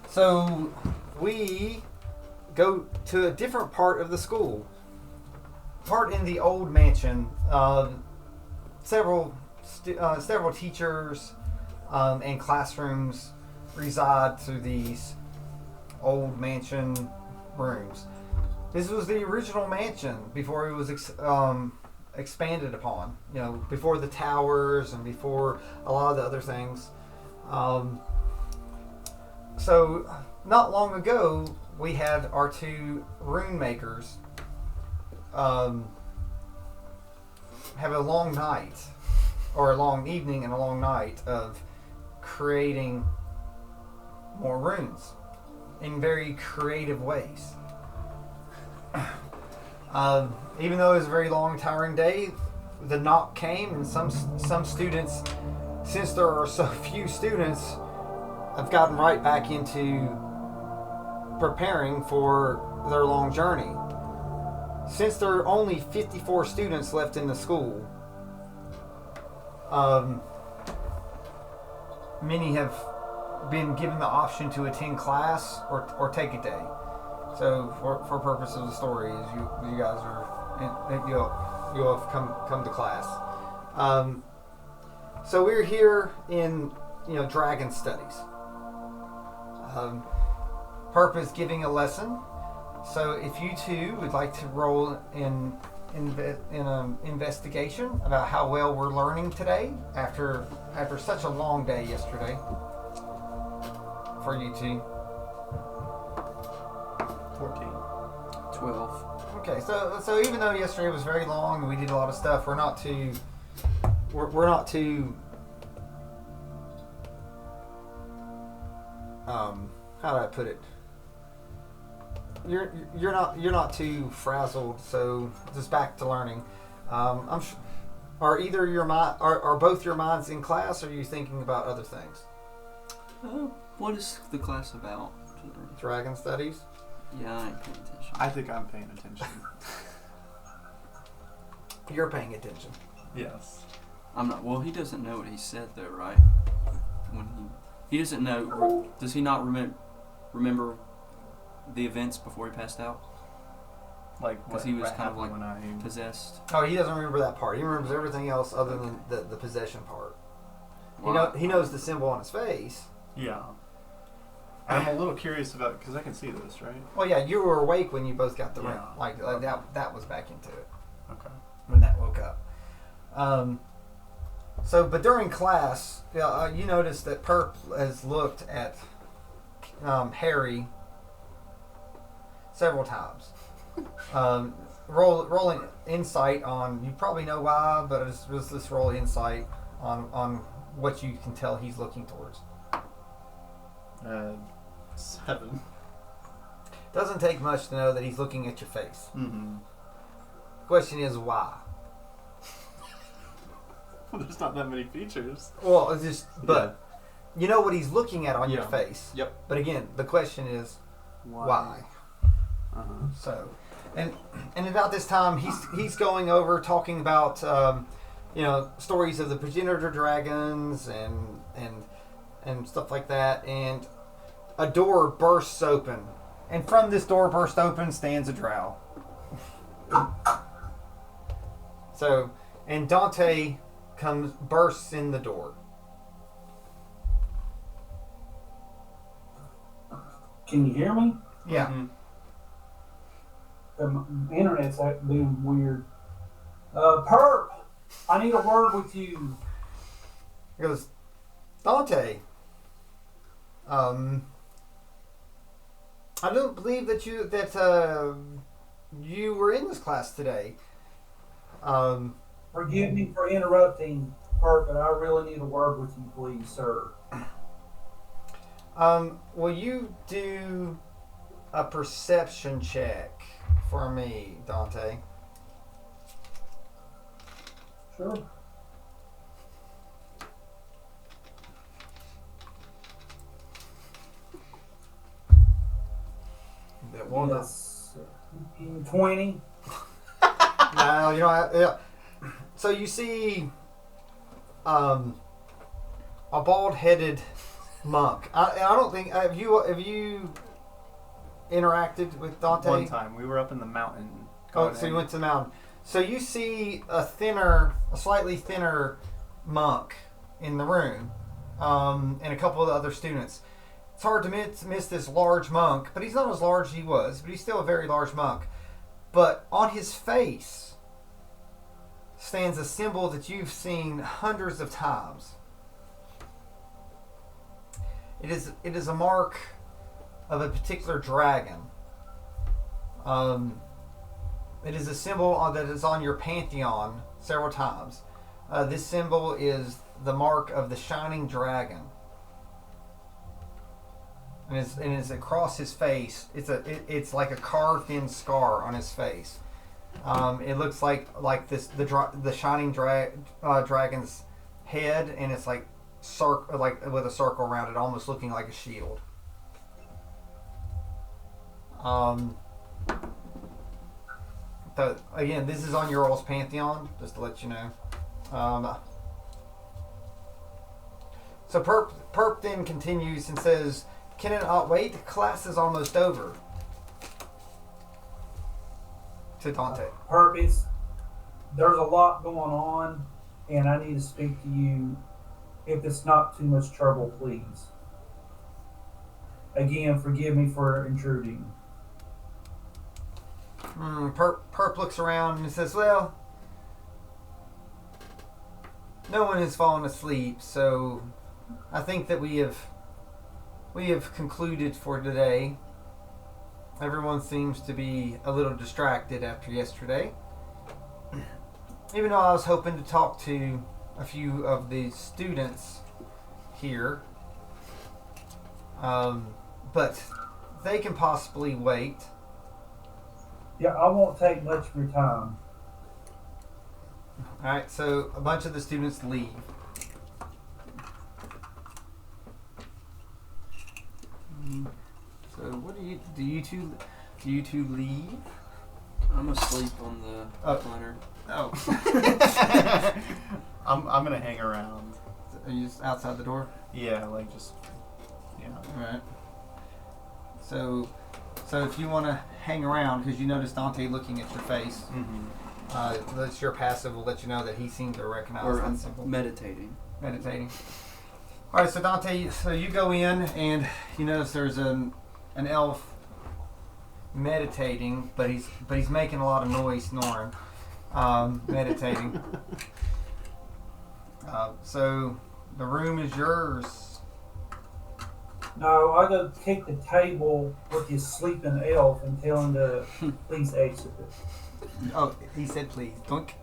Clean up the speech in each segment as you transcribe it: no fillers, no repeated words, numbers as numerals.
So we go to a different part of the school. Part in the old mansion. Several teachers and classrooms reside through these old mansion rooms. This was the original mansion before it was expanded upon. You know, before the towers and before a lot of the other things. So not long ago, we had our two rune makers have a long night, or a long evening and a long night of creating more runes in very creative ways. Even though it was a very long, tiring day, the knock came, and some students, since there are so few students, have gotten right back into preparing for their long journey. Since there are only 54 students left in the school, many have been given the option to attend class or take a day. So for purpose of the story, is you guys are you'll have come to class. So we're here in dragon studies. Purpose giving a lesson. So if you two would like to roll in an investigation about how well we're learning today after such a long day yesterday for you two. 14. 12. Okay, so even though yesterday was very long and we did a lot of stuff, we're not too how do I put it? You're not too frazzled. So just back to learning. Are either your mind are both your minds in class, or are you thinking about other things? What is the class about? Dragon studies. Yeah, I ain't paying attention. I think I'm paying attention. You're paying attention. Yes. I'm not. Well, he doesn't know what he said though, right? When he doesn't know. Does he not remember the events before he passed out? Like, because he was kind of like when I possessed. Oh, he doesn't remember that part. He remembers everything else other than the possession part. Wow. He knows the symbol on his face. Yeah. I'm a little curious about, because I can see this, right? Well, yeah, you were awake when you both got the ring. Yeah. Like that was back into it Okay. when that woke up. But during class, you noticed that Perp has looked at Harry several times. Rolling insight on, you probably know why, but it's just this roll insight on what you can tell he's looking towards. 7. Doesn't take much to know that he's looking at your face. Mm-hmm. Question is why? Well, there's not that many features. Well, it's just, but you know what he's looking at on your Yeah. face. Yep. But again, the question is why? Uh-huh. So, and about this time, he's going over talking about stories of the progenitor dragons and stuff like that, and a door bursts open, and from this door burst open stands a drow. So, and Donte bursts in the door. Can you hear me? Yeah. Mm-hmm. The internet's being weird. Perp, I need a word with you. He goes, Donte. I don't believe that you were in this class today. Forgive me for interrupting, Perp, but I really need a word with you, please, sir. Will you do a perception check for me, Donte? Sure. That one. Yes. 20. No, you don't have. Yeah. So you see, a bald-headed monk. I don't think have you interacted with Donte? One time we were up in the mountain. Oh, so you went to the mountain. So you see a slightly thinner monk in the room, and a couple of the other students. It's hard to miss this large monk, but he's not as large as he was, but he's still a very large monk. But on his face stands a symbol that you've seen hundreds of times. It is a mark of a particular dragon. It is a symbol that is on your pantheon several times. This symbol is the mark of the shining dragon, and it's across his face. It's like a carved-in scar on his face. It looks like the shining dragon's head, and it's like with a circle around it, almost looking like a shield. Again, this is on your all's pantheon, just to let you know. So Perp then continues and says, "Can it not wait? Class is almost over." To Donte. Perp, there's a lot going on, and I need to speak to you. If it's not too much trouble, please. Again, forgive me for intruding. Perp looks around and says, "Well, no one has fallen asleep, so I think that we have concluded for today. Everyone seems to be a little distracted after yesterday. Even though I was hoping to talk to a few of the students here, but they can possibly wait." Yeah, I won't take much of your time. Alright, so a bunch of the students leave. So what do you two leave? I'm asleep on the recliner. Oh. I'm gonna hang around. Are you just outside the door? Yeah, like just Alright. So if you want to hang around, because you notice Donte looking at your face, that's your passive will let you know that he seemed to recognize Or that I'm symbol. meditating. All right, so Donte, so you go in and you notice there's an elf meditating, but he's making a lot of noise, snoring, meditating. So the room is yours. No, I go kick the table with his sleeping elf and tell him to please exit it. Oh, he said please. Doink.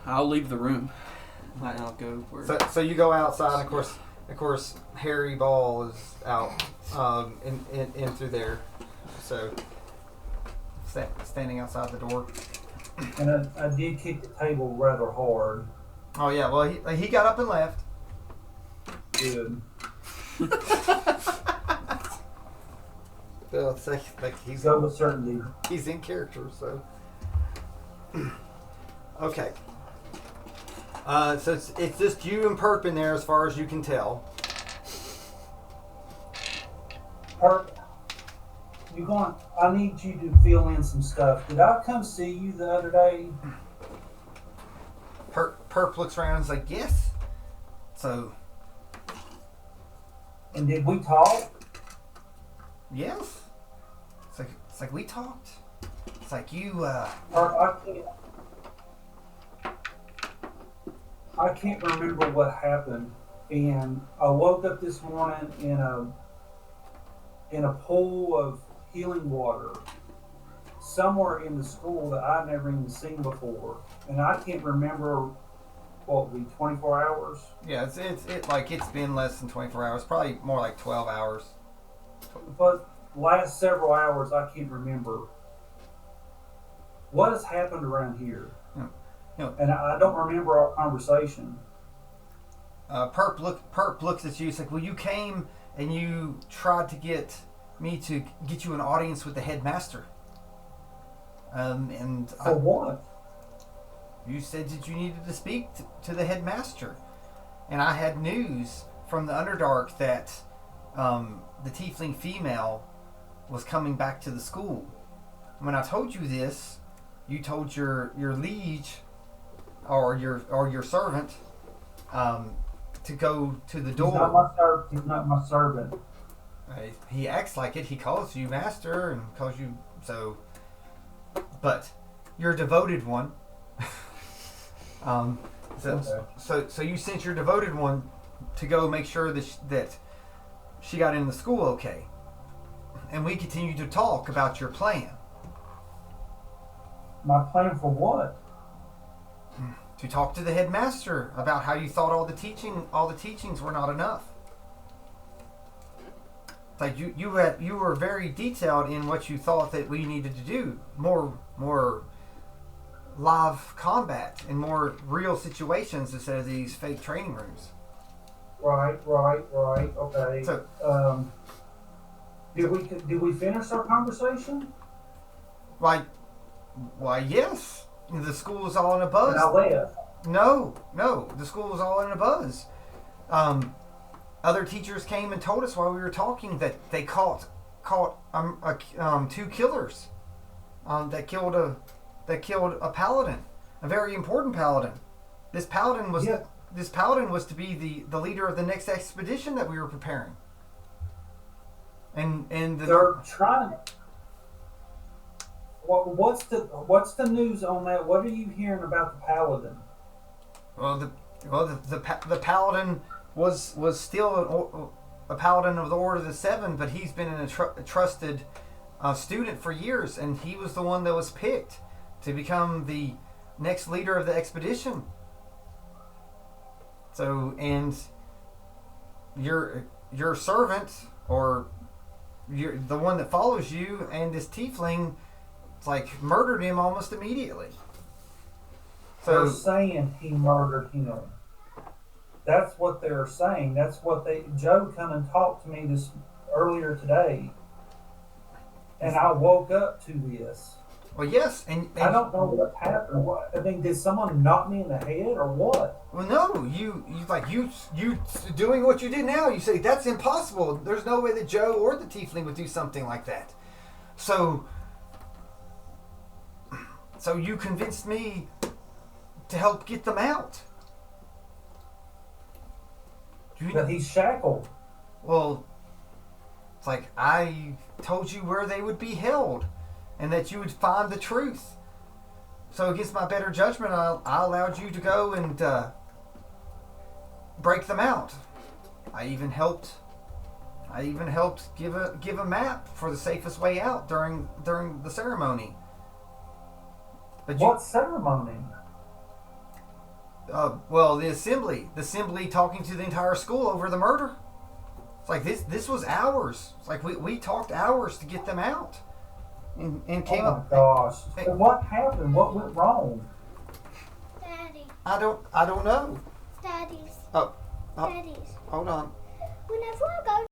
I'll leave the room. I'll go where. So you go outside, and of course, Harry Ball is out in through there. So standing outside the door. And I did kick the table rather hard. Oh yeah, well he got up and left. Good. Well, it's like he's Go with certainty. he's in character, so okay. So it's just you and Perp in there, as far as you can tell. Perp, I need you to fill in some stuff. Did I come see you the other day? Perp looks around and is like, yes. So And did we talk? yes. It's like we talked. It's like you. Perp, I can't remember what happened, and I woke up this morning in a pool of healing water somewhere in the school that I've never even seen before, and I can't remember what would be 24 hours. Yeah, it's been less than 24 hours. Probably more like 12 hours. But last several hours, I can't remember what has happened around here. No. And I don't remember our conversation. Perp looks at you. It's like, well, you came and you tried to get me to get you an audience with the headmaster. And For what? you said that you needed to speak to the headmaster, and I had news from the Underdark that the tiefling female was coming back to the school. When I told you this, you told your liege or your servant to go to the door. He's not my servant. He acts like it. He calls you master and calls you so. But you're a devoted one. So you sent your devoted one to go make sure that she got into school okay. And we continued to talk about your plan. My plan for what? To talk to the headmaster about how you thought all the teachings were not enough. Like you were very detailed in what you thought that we needed to do. More live combat and more real situations instead of these fake training rooms. Right. Okay. So, did we finish our conversation? why yes. The school was all in a buzz. And I left. No, the school was all in a buzz. Other teachers came and told us while we were talking that they caught two killers that killed a paladin, a very important paladin. This paladin was to be the leader of the next expedition that we were preparing. And they're trying. What's the news on that? What are you hearing about the paladin? The paladin was still a paladin of the Order of the Seven, but he's been a trusted student for years, and he was the one that was picked to become the next leader of the expedition. So, and your servant, or the one that follows you, and this tiefling, like, murdered him almost immediately. So they're saying he murdered him. That's what they're saying. That's what Joe come and talked to me earlier today, and I woke up to this. Well, yes, and I don't know what happened. What, I mean, did someone knock me in the head or what? Well, no, you doing what you did now. You say that's impossible. There's no way that Joe or the tiefling would do something like that. So you convinced me to help get them out. But he's shackled. Well, it's like I told you where they would be held, and that you would find the truth. So against my better judgment, I allowed you to go and break them out. I even helped give a map for the safest way out during the ceremony. But what ceremony? Well, the assembly talking to the entire school over the murder. It's like this was hours. It's like we talked hours to get them out, and came up. Oh my gosh! What happened? What went wrong? Daddy. I don't know. Daddy's. Oh, Daddy's. hold on. Whenever I go